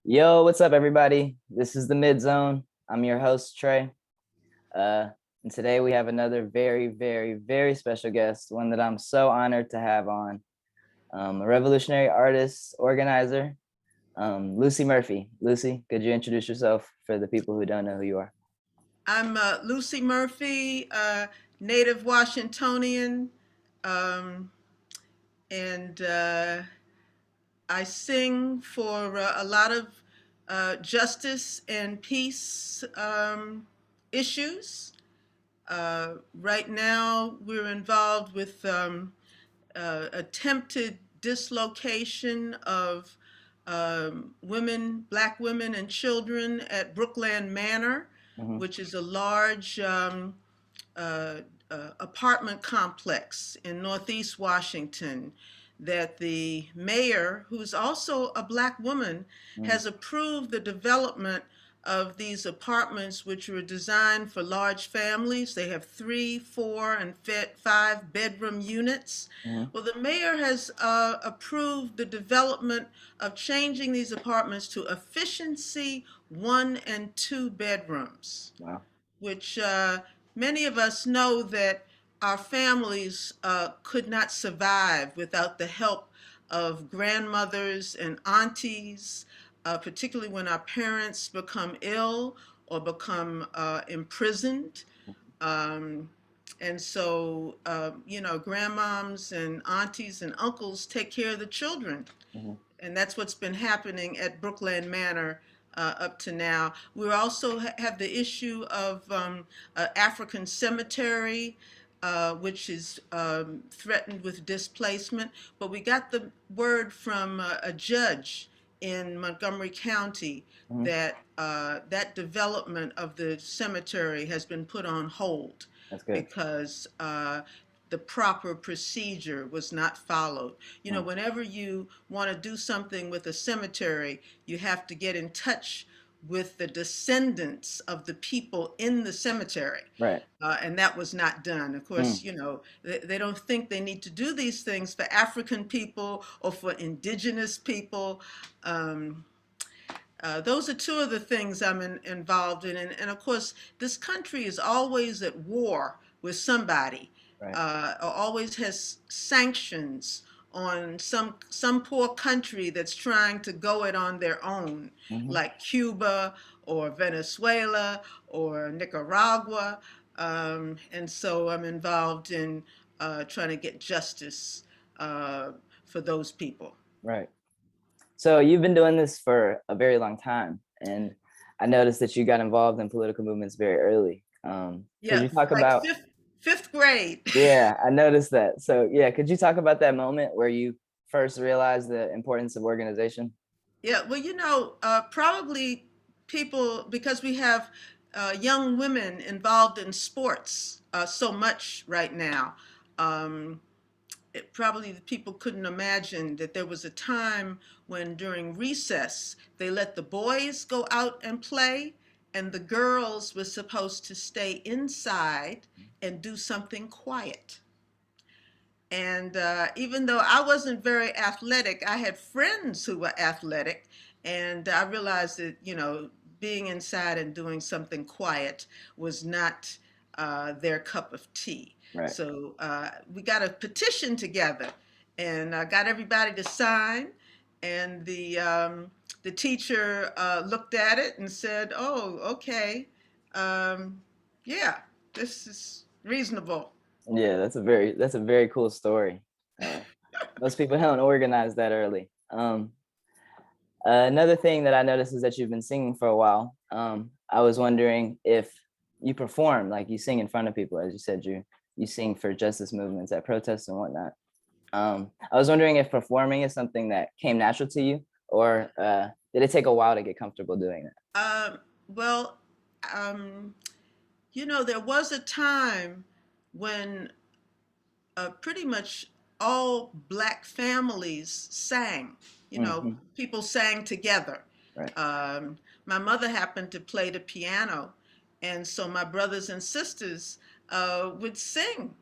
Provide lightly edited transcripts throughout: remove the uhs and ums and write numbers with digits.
Yo, what's up, everybody? This is the MidZone. I'm your host, Trey. And today we have another very, very, very special guest, one that I'm so honored to have on, a revolutionary artist, organizer, Lucy Murphy. Lucy, could you introduce yourself for the people who don't know who you are? I'm Lucy Murphy, native Washingtonian, um, and I sing for a lot of justice and peace issues. Right now, we're involved with attempted dislocation of black women and children at Brookland Manor, Hmm. which is a large uh, apartment complex in Northeast Washington that the mayor, who's also a black woman, Hmm. has approved the development of these apartments, which were designed for large families. They have 3, 4, and 5 bedroom units. Hmm. Well, the mayor has approved the development of changing these apartments to efficiency 1 and 2 bedrooms, Wow. which many of us know that our families could not survive without the help of grandmothers and aunties, particularly when our parents become ill or become imprisoned. Um, and so, grandmoms and aunties and uncles take care of the children, Hmm. and that's what's been happening at Brookland Manor up to now. We also have the issue of African cemetery, which is threatened with displacement. But we got the word from a judge in Montgomery County Hmm. that that development of the cemetery has been put on hold That's good. because the proper procedure was not followed. Mm. Whenever you want to do something with a cemetery, you have to get in touch with the descendants of the people in the cemetery. Right. And that was not done. Of Mm. course, they don't think they need to do these things for African people or for indigenous people. Um, those are two of the things I'm involved in. And of course, this country is always at war with somebody, Right. or always has sanctions on some poor country that's trying to go it on their own, Hmm. like Cuba or Venezuela or Nicaragua. And so I'm involved in trying to get justice uh, for those people. Right. So you've been doing this for a very long time, and I noticed that you got involved in political movements very early. Could Yeah, you talk like about? fifth grade. Yeah, I noticed that. So yeah, could you talk about that moment where you first realized the importance of organization? Yeah, well, probably people, because we have young women involved in sports so much right now. Um, Probably the people couldn't imagine that there was a time when during recess they let the boys go out and play, and the girls were supposed to stay inside and do something quiet. And even though I wasn't very athletic, I had friends who were athletic. And I realized that, being inside and doing something quiet was not their cup of tea. Right. So we got a petition together and got everybody to sign. And the teacher looked at it and said, "Oh, okay. Um, yeah, this is reasonable." Yeah, that's a very cool story. Uh, Most people don't organize that early. Another thing that I noticed is that you've been singing for a while. I was wondering if you perform, like you sing in front of people, as you said, you sing for justice movements at protests and whatnot. I was wondering if performing is something that came natural to you, or did it take a while to get comfortable doing it? Well, um, there was a time when pretty much all black families sang. Hmm. People sang together. Right. Um, my mother happened to play the piano, and so my brothers and sisters would sing,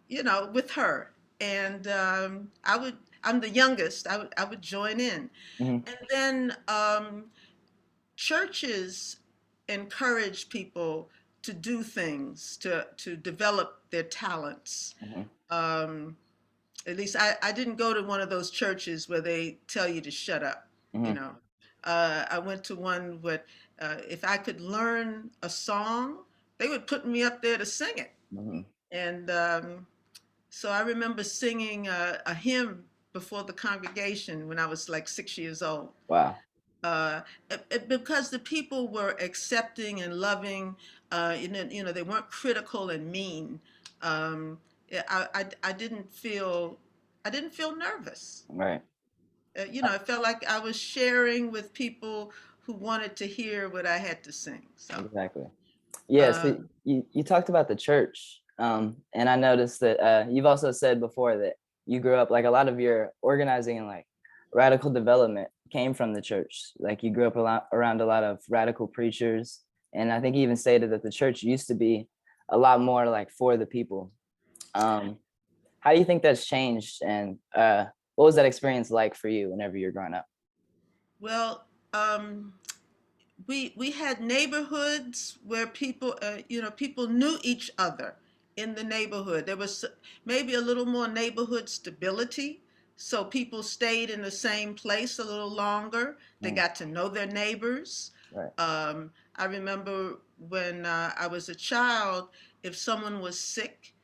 with her. And I'm the youngest. I would join in, Hmm. and then churches encourage people to do things, to develop their talents. Hmm. Um, at least I didn't go to one of those churches where they tell you to shut up, you Hmm. know. I went to one where if I could learn a song, they would put me up there to sing it. Hmm. And so I remember singing a hymn before the congregation when I was like 6 years old. Wow. Uh, because the people were accepting and loving, they weren't critical and mean. Um, I I didn't feel nervous. Right. I felt like I was sharing with people who wanted to hear what I had to sing. So, Exactly. Yeah, uh, so you talked about the church, and I noticed that you've also said before that you grew up like a lot of your organizing and like radical development came from the church. Like you grew up a lot around a lot of radical preachers, and I think you even stated that the church used to be a lot more like for the people. Um, how do you think that's changed, and what was that experience like for you whenever you're growing up? well, um, we had neighborhoods where people knew each other in the neighborhood. There was maybe a little more neighborhood stability, so people stayed in the same place a little longer. They Mm, got to know their neighbors. right. I remember when I was a child, if someone was sick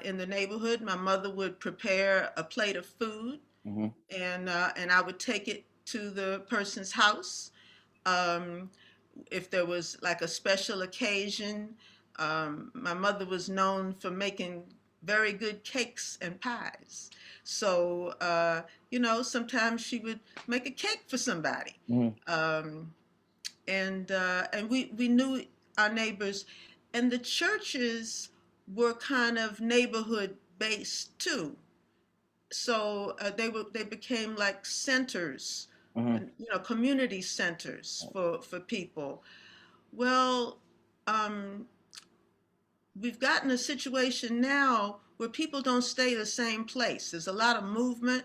in the neighborhood, my mother would prepare a plate of food, Hmm. and I would take it to the person's house. Um, if there was like a special occasion, my mother was known for making very good cakes and pies. So, sometimes she would make a cake for somebody. Hmm. Um, and we knew our neighbors. And the churches were kind of neighborhood based too. So they became like centers, Hmm. community centers for people. Well, um, we've gotten a situation now where people don't stay the same place. There's a lot of movement.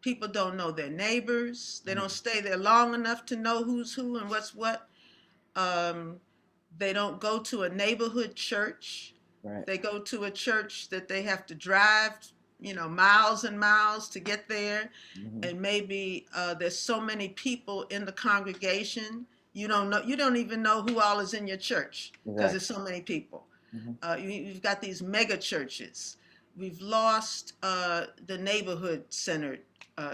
People don't know their neighbors. They don't Hmm. stay there long enough to know who's who and what's what. Um, they don't go to a neighborhood church. Right. They go to a church that they have to drive, miles and miles to get there. Hmm. And maybe there's so many people in the congregation, you don't even know who all is in your church because Exactly. there's so many people. Hmm. You've got these mega churches. We've lost the neighborhood centered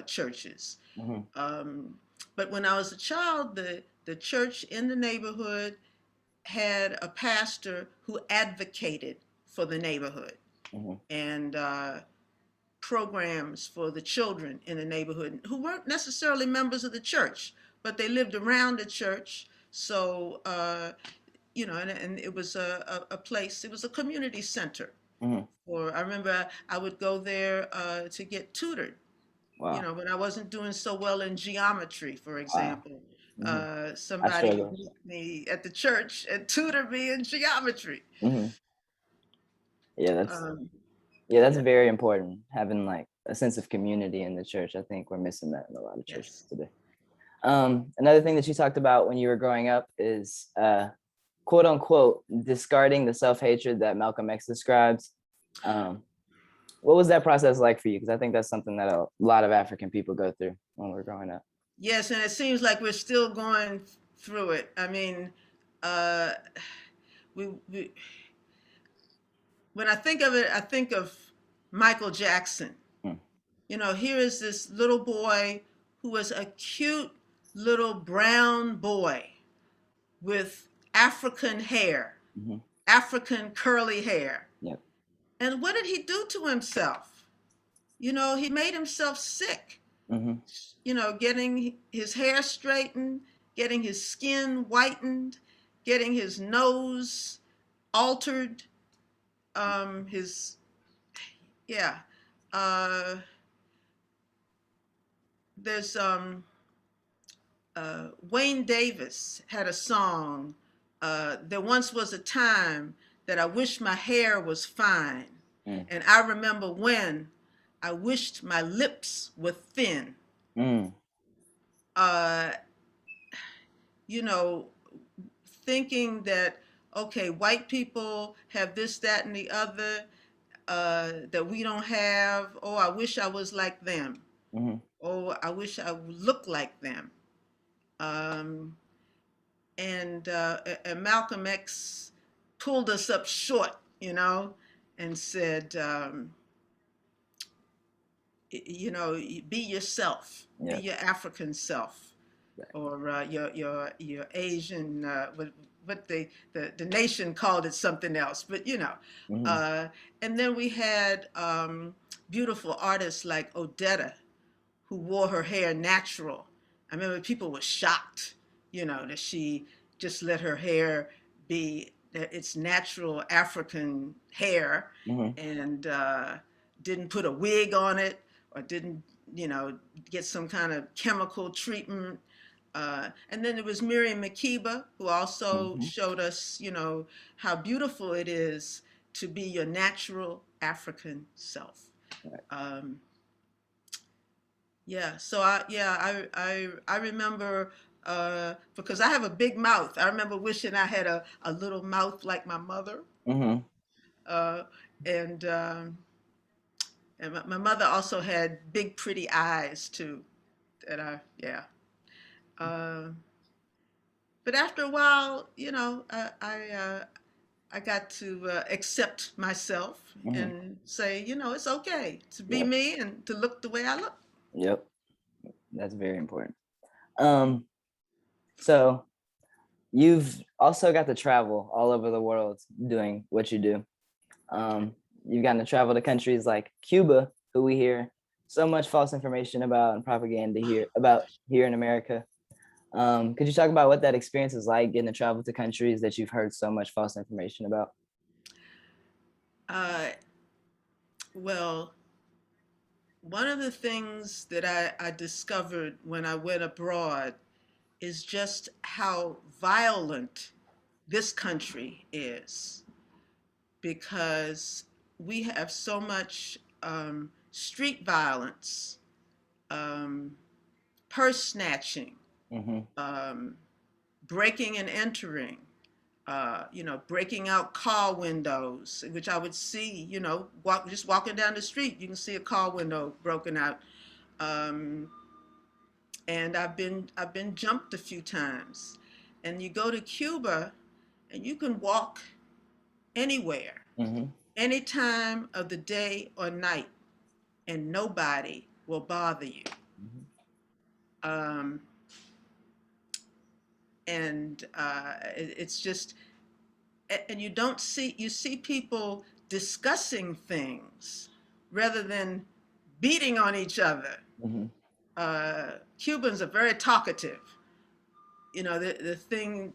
churches. Hmm. Um, but when I was a child, the church in the neighborhood had a pastor who advocated for the neighborhood Hmm. and programs for the children in the neighborhood who weren't necessarily members of the church, but they lived around the church. So, and it was a place, it was a community center. Hmm. Or I remember I would go there to get tutored, Wow. when I wasn't doing so well in geometry, for Wow. example. Hmm. I Somebody would struggle. meet me at the church and tutor me in geometry. Hmm. Yeah, Um, that's yeah, very important. Having like a sense of community in the church. I think we're missing that in a lot of churches yes. today. Another thing that you talked about when you were growing up is quote unquote discarding the self-hatred that Malcolm X describes. Um, what was that process like for you? Because I think that's something that a lot of African people go through when we're growing up. Yes, and it seems like we're still going through it. I mean, uh, we when I think of it, I think of Michael Jackson. Mm. Here is this little boy who was a cute little brown boy with African hair, Hmm. African curly hair. Yep. And what did he do to himself? He made himself sick, Hmm. getting his hair straightened, getting his skin whitened, getting his nose altered, his, yeah. Uh, there's Wayne Davis had a song. There once was a time that I wished my hair was fine, Mm. and I remember when I wished my lips were thin. Mm. Uh, you know, thinking that, okay, white people have this, that, and the other that we don't have. Oh, I wish I was like them. Mm-hmm. Oh, I wish I looked like them. Um, and Malcolm X pulled us up short, and said, be yourself, be Yep. your African self, Right. or your Asian, what the nation called it something else, but Mm-hmm. uh, and then we had beautiful artists like Odetta, who wore her hair natural. I remember people were shocked, that she just let her hair be its natural African hair, Mm-hmm. and didn't put a wig on it, or didn't, you know, get some kind of chemical treatment. And then there was Miriam Makeba, who also Mm-hmm. showed us, how beautiful it is to be your natural African self. Right. Um, yeah, so I remember because I have a big mouth. I remember wishing I had a little mouth like my mother. Mm-hmm. Uh, and my mother also had big, pretty eyes too. That yeah. Uh, but after a while, I got to accept myself Mm-hmm. and say, it's okay to be Yep. me and to look the way I look. Yep. That's very important. Um, so you've also got to travel all over the world doing what you do. Um, you've gotten to travel to countries like Cuba, who we hear so much false information about and propaganda here about here in America. Could you talk about what that experience is like, getting to travel to countries that you've heard so much false information about? Uh, well, one of the things that I discovered when I went abroad is just how violent this country is, because we have so much street violence, um, purse snatching, Mm-hmm. um, breaking and entering, breaking out car windows, which I would see, just walking down the street, you can see a car window broken out. Um, and I've been jumped a few times. And you go to Cuba, and you can walk anywhere, Mm-hmm. any time of the day or night, and nobody will bother you. Mm-hmm. Um, and it's just, and you see people discussing things rather than beating on each other. Mm-hmm. Cubans are very talkative. The thing,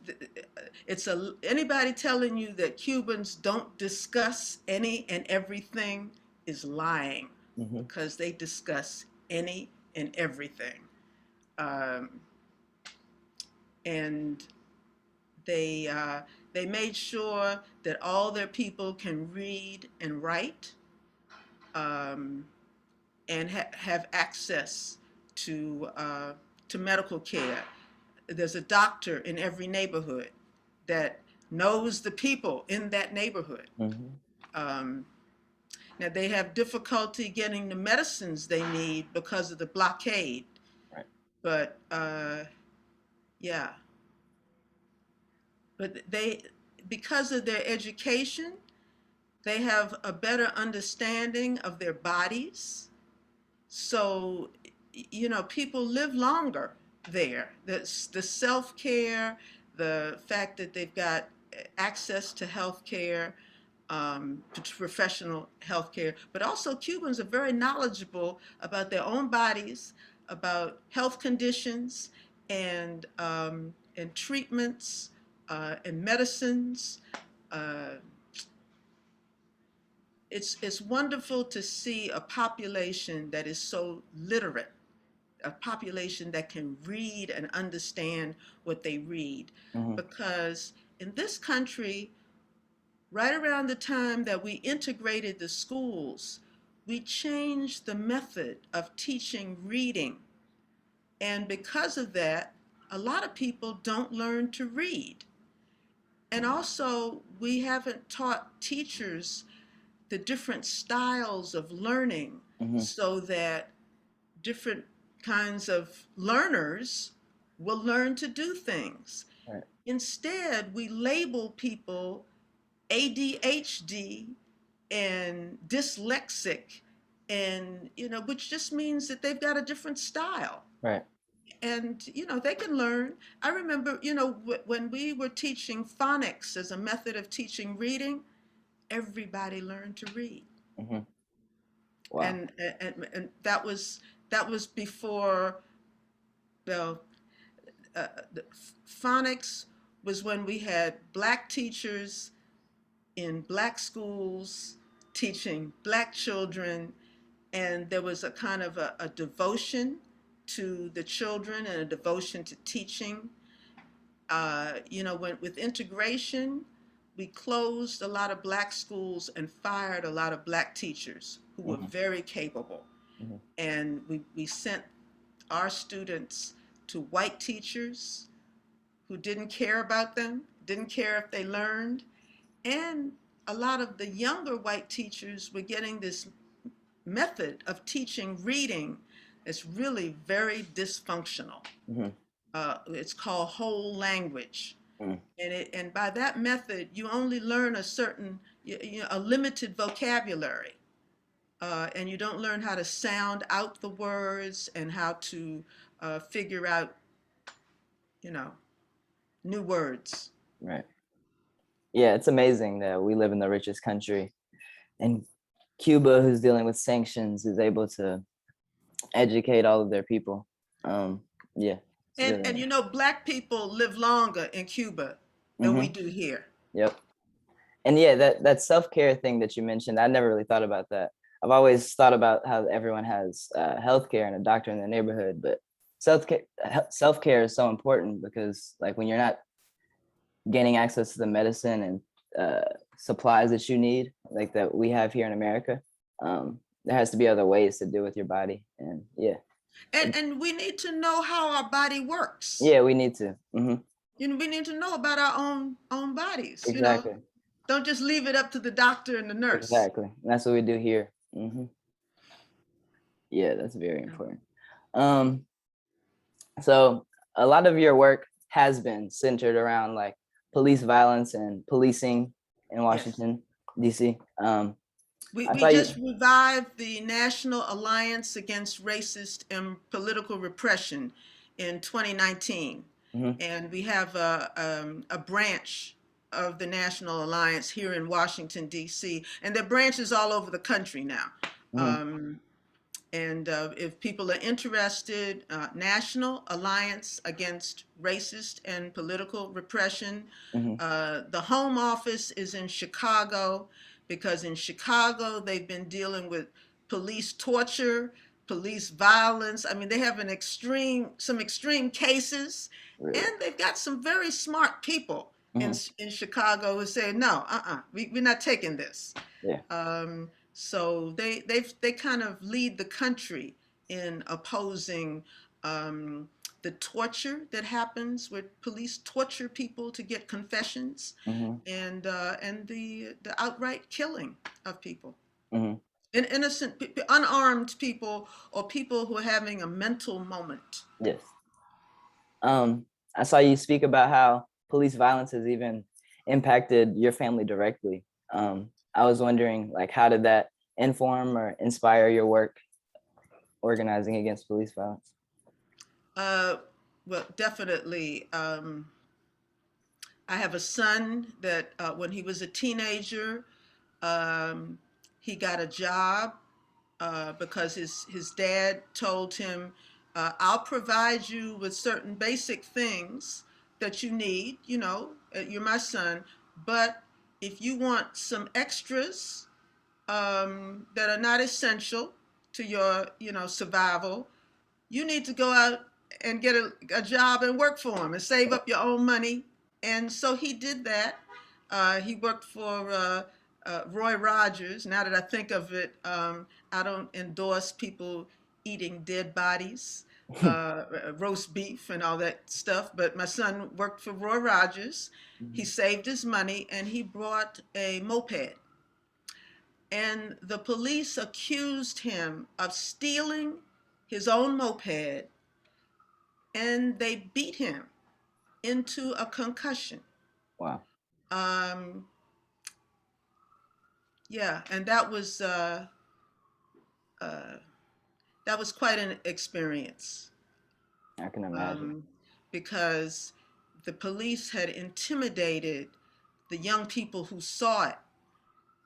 anybody telling you that Cubans don't discuss any and everything is lying, Mm-hmm. because they discuss any and everything. Um, and they uh, they made sure that all their people can read and write, um, and have access to uh, to medical care. There's a doctor in every neighborhood that knows the people in that neighborhood. Mm-hmm. Um, Now they have difficulty getting the medicines they need because of the blockade, Right. but yeah, but because of their education, they have a better understanding of their bodies. So, people live longer there. The self care, the fact that they've got access to health care, to professional health care, but also Cubans are very knowledgeable about their own bodies, about health conditions, and treatments, and medicines. Uh, it's wonderful to see a population that is so literate, a population that can read and understand what they read. Mm-hmm. Because in this country, right around the time that we integrated the schools, we changed the method of teaching reading. And because of that, a lot of people don't learn to read. And also, we haven't taught teachers the different styles of learning Hmm. so that different kinds of learners will learn to do things. Right. Instead, we label people ADHD and dyslexic, and which just means that they've got a different style. Right. And they can learn. I remember, when we were teaching phonics as a method of teaching reading, everybody learned to read. Hmm. Wow. And that was before, well, the phonics was when we had black teachers in black schools teaching black children, and there was a kind of a devotion to the children and a devotion to teaching. When with integration, we closed a lot of black schools and fired a lot of black teachers who were Hmm. very capable. Hmm. And we sent our students to white teachers who didn't care about them, didn't care if they learned. And a lot of the younger white teachers were getting this method of teaching reading that's really very dysfunctional. Hmm. It's called whole language. Hmm. And by that method, you only learn a certain, a limited vocabulary. And you don't learn how to sound out the words and how to figure out, you know, new words. Right. Yeah, it's amazing that we live in the richest country, and Cuba, who's dealing with sanctions, is able to educate all of their people. Yeah, it's And really and nice. black people live longer in Cuba than we Hmm. do here. Yep. And yeah, that self-care thing that you mentioned, I never really thought about that. I've always thought about how everyone has healthcare and a doctor in their neighborhood, but self-care self-care is so important because like when you're not gaining access to the medicine and supplies that you need, like that we have here in America, there has to be other ways to deal with your body. And yeah, And we need to know how our body works. yeah, we need to. Hmm. We need to know about our own bodies. Exactly. Don't just leave it up to the doctor and the nurse. Exactly. And that's what we do here. Yeah, that's very important. Um, so a lot of your work has been centered around like police violence and policing in Yes. Washington, D.C. We, I we saw just you. revived the National Alliance Against Racist and Political Repression in 2019. Hmm. And we have a branch of the National Alliance here in Washington, D.C. And there are branches all over the country now. Hmm. Um, and if people are interested, National Alliance Against Racist and Political Repression. Hmm. The home office is in Chicago because in Chicago they've been dealing with police torture, police violence. I mean, they have some extreme cases, and Really? they've got some very smart people in Hmm. in Chicago who say, no, we're not taking this. Yeah. So they kind of lead the country in opposing um, the torture that happens where police torture people to get confessions, Hmm. and the outright killing of people, Hmm. innocent, unarmed people, or people who are having a mental moment. Yes. Um, I saw you speak about how police violence has even impacted your family directly. I was wondering, like, how did that inform or inspire your work organizing against police violence? Uh, well, definitely. I have a son that when he was a teenager, um, he got a job because his dad told him, "I'll provide you with certain basic things that you need. You're my son, but if you want some extras that are not essential to your, survival, you need to go out and get a job and work for him and save up your own money." And so he did that. He worked for Roy Rogers. Now that I think of it, I don't endorse people eating dead bodies. roast beef and all that stuff. But my son worked for Roy Rogers. He Mhm. saved his money and he bought a moped. And the police accused him of stealing his own moped, and they beat him into a concussion. Wow. Um, yeah, and uh, that was quite an experience, I can imagine. um, because the police had intimidated the young people who saw it.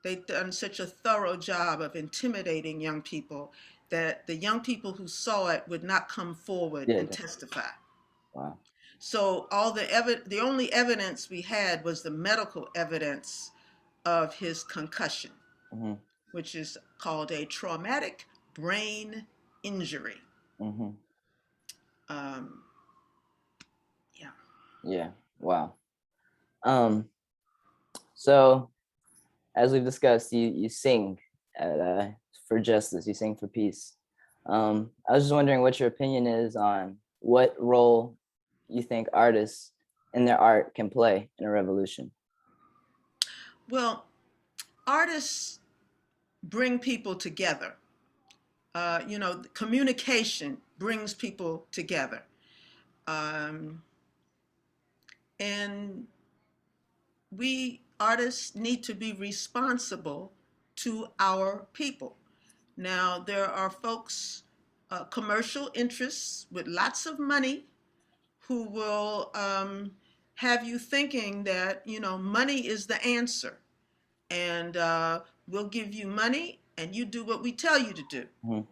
They'd done such a thorough job of intimidating young people that the young people who saw it would not come forward Yeah. and testify. Wow. So the only evidence we had was the medical evidence of his concussion, Hmm. which is called a traumatic brain injury. Hmm. Um, yeah. Yeah. Wow. Um, so as we've discussed, you sing for justice, you sing for peace. I was just wondering what your opinion is on what role you think artists and their art can play in a revolution. Well, artists bring people together. Communication brings people together. Um, and we artists need to be responsible to our people. Now, there are folks, commercial interests with lots of money, who will have you thinking that, money is the answer. And we'll give you money and you do what we tell you to do. Mhm.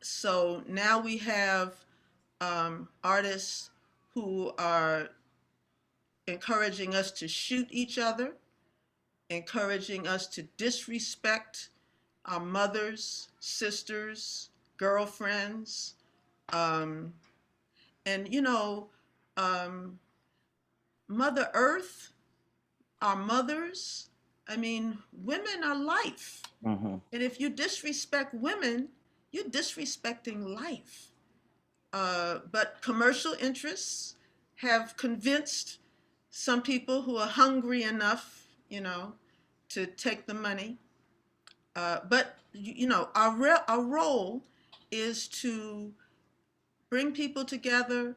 So now we have artists who are encouraging us to shoot each other, encouraging us to disrespect our mothers, sisters, girlfriends, um, and um, Mother Earth, our mothers. I mean, women are life, Mhm. and if you disrespect women, you're disrespecting life. But commercial interests have convinced some people who are hungry enough, to take the money. But our role is to bring people together,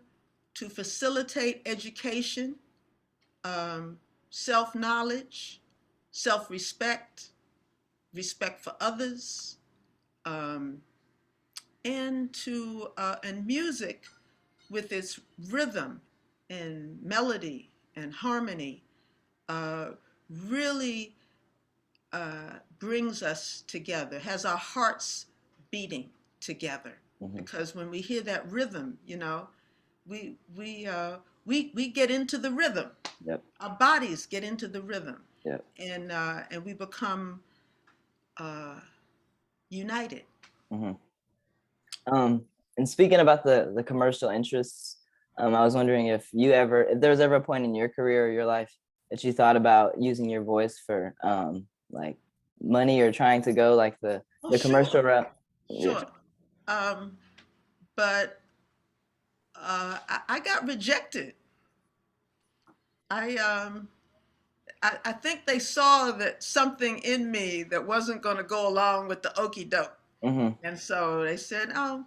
to facilitate education, um, self knowledge, self respect, respect for others, um, and music with its rhythm and melody and harmony uh, really brings us together, has our hearts beating together. Mhm. Because when we hear that rhythm, we we uh, we get into the rhythm. Yep. Our bodies get into the rhythm, Yep. and we become uh, united. Mhm. Um, and speaking about the commercial interests, I was wondering if there was ever a point in your career or your life that you thought about using your voice for like money or trying to go like Oh, the sure, commercial route. Yeah. sure. Um, but I got rejected. I um, I think they saw that something in me that wasn't going to go along with the okey doke, Hmm. and so they said, "Oh,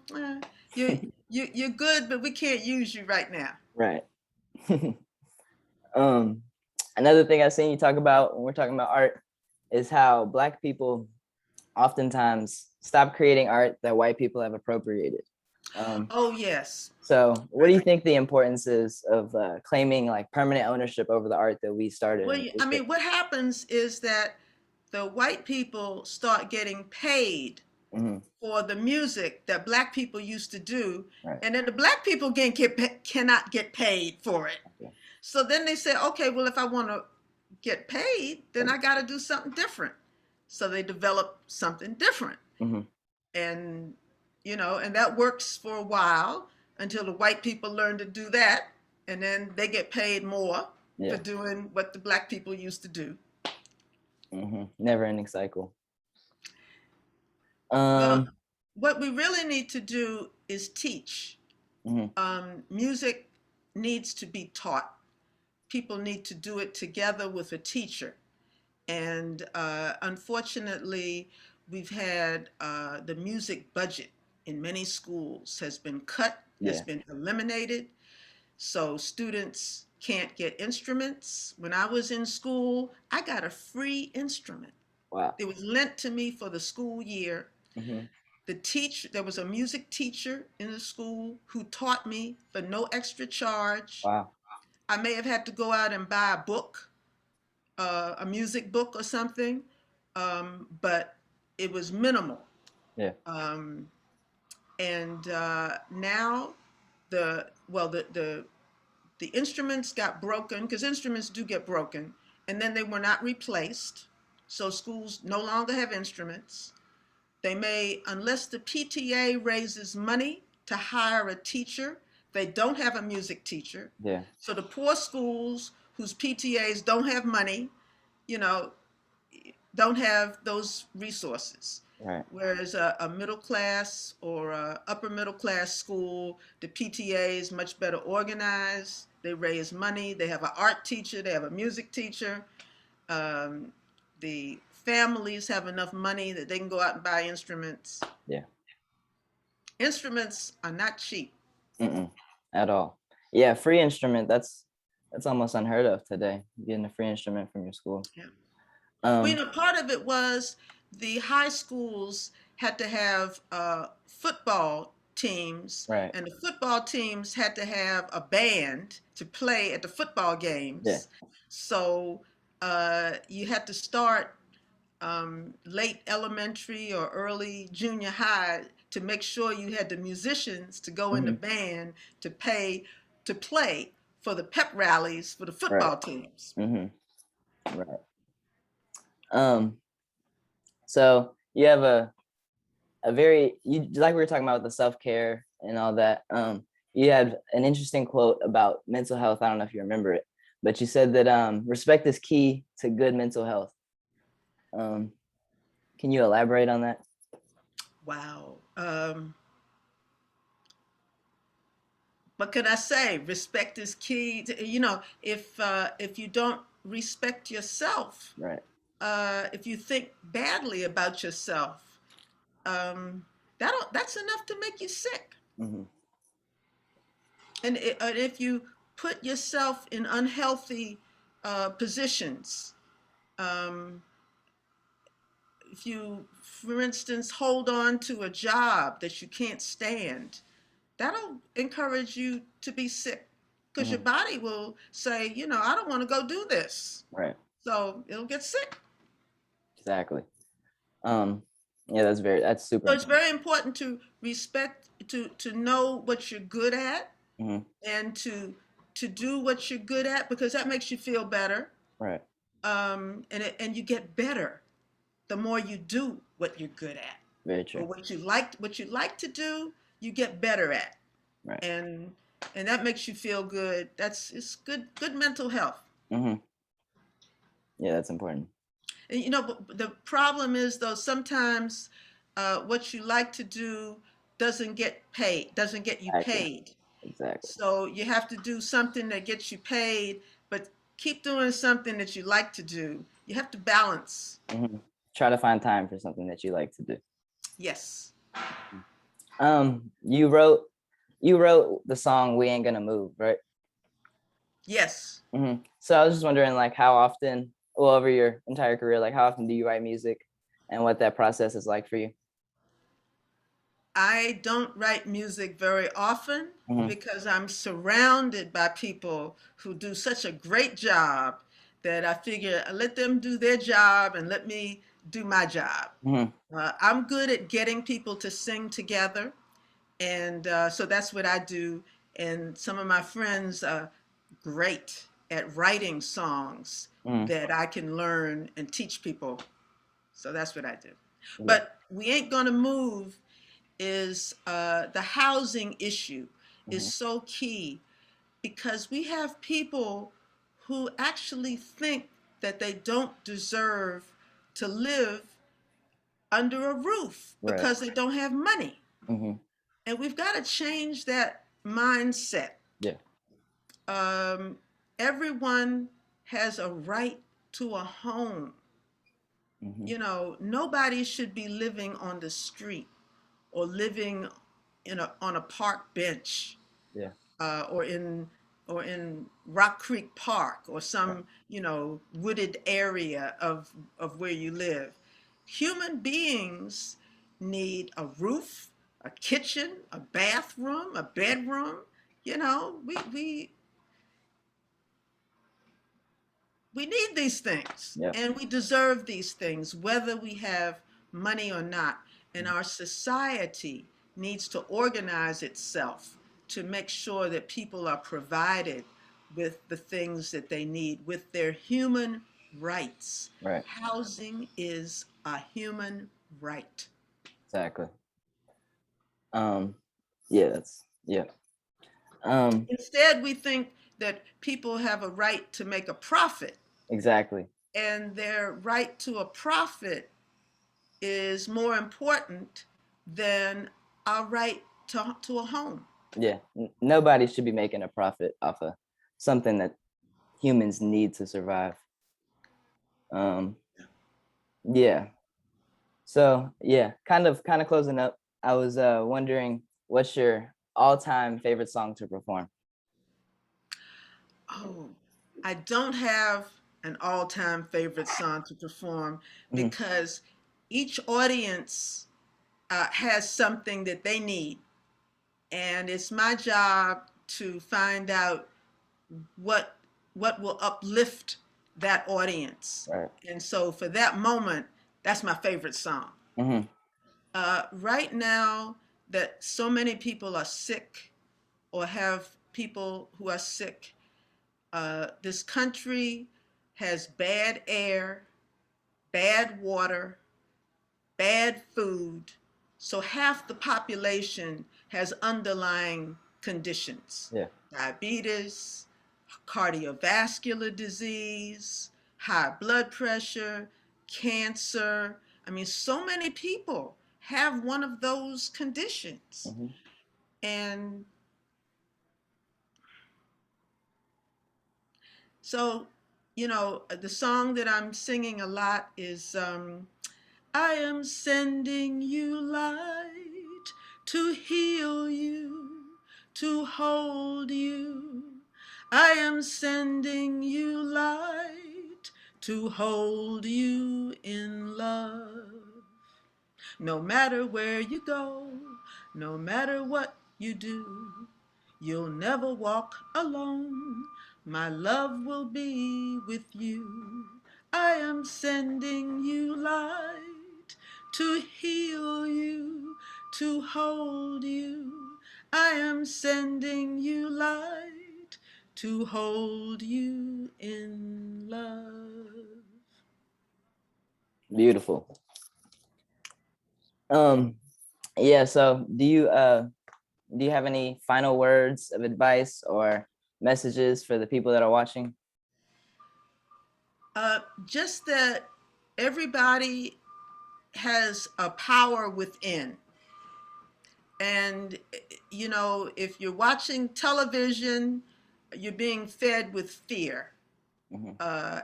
you're good, but we can't use you right now." Right. um, Another thing I've seen you talk about when we're talking about art is how Black people oftentimes stop creating art that white people have appropriated. Um, Oh yes. so, what do you think the importance is of claiming like permanent ownership over the art that we started? Well, And we I mean, what happens is that the white people start getting paid Mhm. for the music that Black people used to do, Right. and then the Black people cannot get paid for it. Okay. So then they say, okay, well, if I want to get paid, then Yep. I got to do something different. So they develop something different. Mhm. And, and that works for a while until the white people learn to do that. And then they get paid more for Yeah. doing what the Black people used to do. Never ending cycle. Well, Um. what we really need to do is teach. Hmm. Music needs to be taught. People need to do it together with a teacher. And unfortunately, we've had the music budget in many schools has been cut, has Yeah. been eliminated. So students can't get instruments. When I was in school, I got a free instrument. Wow. It was lent to me for the school year. Hmm. There was a music teacher in the school who taught me for no extra charge. Wow. I may have had to go out and buy a book, a music book or something, but it was minimal. Yeah. Um, and now the instruments got broken because instruments do get broken, and then they were not replaced. So schools no longer have instruments. They may, unless the PTA raises money to hire a teacher, they don't have a music teacher. Yeah. So the poor schools whose PTAs don't have money, you know, don't have those resources. Right. Whereas a middle class or a upper middle class school, the PTA is much better organized. They raise money. They have an art teacher. They have a music teacher. Um, the families have enough money that they can go out and buy instruments. Yeah. Instruments are not cheap. Mm-mm. At all. Yeah. Free instrument. That's almost unheard of today. Getting a free instrument from your school. Yeah. Well, Um. part of it was the high schools had to have football teams, Right. and the football teams had to have a band to play at the football Yeah. games. So you had to start late elementary or early junior high to make sure you had the musicians to go in the Hmm. band to play for the pep rallies for the Right. football teams. Hmm. Right. Um. So you have a very you like we were talking about the self-care and all that. You had an interesting quote about mental health. I don't know if you remember it, but you said that respect is key to good mental health. Um, can you elaborate on that? Wow. What can I say? Respect is key. If you don't respect yourself, Right. if you think badly about yourself, that's enough to make you sick. Hmm. And if you put yourself in unhealthy positions, um, if you, for instance, hold on to a job that you can't stand, that'll encourage you to be sick because your Hmm. body will say, I don't want to go do this. Right. So it'll get sick. Exactly. Um, yeah, that's super So it's important. very important to respect, to know what you're good at, Hmm. and to do what you're good at because that makes you feel better. Right. And you get better the more you do what you're good at, Very or true. what you like to do, you get better at, Right. and and that makes you feel good. It's good mental health. Hmm. Yeah, that's important. And but the problem is though sometimes what you like to do doesn't get you Exactly. paid. Exactly. So you have to do something that gets you paid, but keep doing something that you like to do. You have to balance. Hmm. Try to find time for something that you like to do. Yes. You wrote the song "We Ain't Gonna Move," right? Yes. So I was just wondering, like, how often, well, over your entire career, like, how often do you write music, and what that process is like for you? I don't write music very often Hmm. because I'm surrounded by people who do such a great job that I figure let them do their job and let me do my job. Hmm. I'm good at getting people to sing together, and so that's what I do. And some of my friends are great at writing songs Hmm. that I can learn and teach people. So that's what I do. Yeah. But we ain't gonna move is the housing issue is Hmm. so key because we have people who actually think that they don't deserve to live under a roof Right. because they don't have money. Hmm. And we've got to change that mindset. Yeah. Everyone has a right to a home. Mm-hmm. You know, nobody should be living on the street or living on a park bench, Yeah. or in Rock Creek Park or Right. some wooded area of where you live. Human beings need a roof, a kitchen, a bathroom, a bedroom. You know, we need these things Yeah. and we deserve these things whether we have money or not. And our society needs to organize itself to make sure that people are provided with the things that they need, with their human rights. Right. Housing is a human right. Exactly. Yeah, that's yeah. Um, Instead, we think that people have a right to make a profit, exactly. and their right to a profit is more important than our right to a home. Yeah. Nobody should be making a profit off of something that humans need to survive. Um, yeah. So yeah, kind of closing up. I was wondering, what's your all-time favorite song to perform? Oh, I don't have an all time favorite song to perform Hmm. because each audience has something that they need. And it's my job to find out what what will uplift that audience. Right. And so for that moment, that's my favorite song. Hmm. Right now, that so many people are sick or have people who are sick, this country has bad air, bad water, bad food. So half the population has underlying conditions: Yeah. diabetes, cardiovascular disease, high blood pressure, cancer. I mean, so many people have one of those conditions. Hmm. And so, the song that I'm singing a lot is I am sending you light to heal you, to hold you. I am sending you light to hold you in love. No matter where you go, no matter what you do, you'll never walk alone. My love will be with you. I am sending you light to heal you, to hold you. I am sending you light to hold you in love. Beautiful. Um, yeah. So, do you have any final words of advice or messages for the people that are watching? Just that everybody has a power within. And, if you're watching television, you're being fed with fear. Hmm.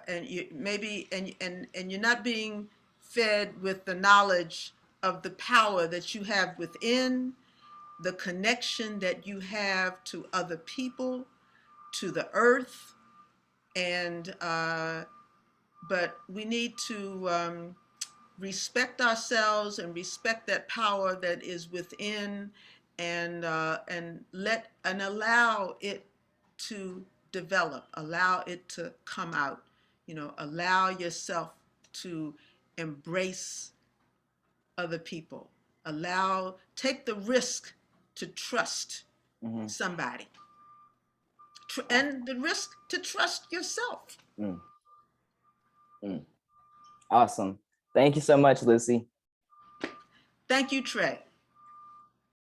And you maybe and you're not being fed with the knowledge of the power that you have within, the connection that you have to other people, to the earth. And but we need to respect ourselves and respect that power that is within, and allow it to develop, allow it to come out. Allow yourself to embrace other people. Take the risk to trust Hmm. somebody, and the risk to trust yourself. Mm, mm. Awesome. Thank you so much, Lucy. Thank you, Trey.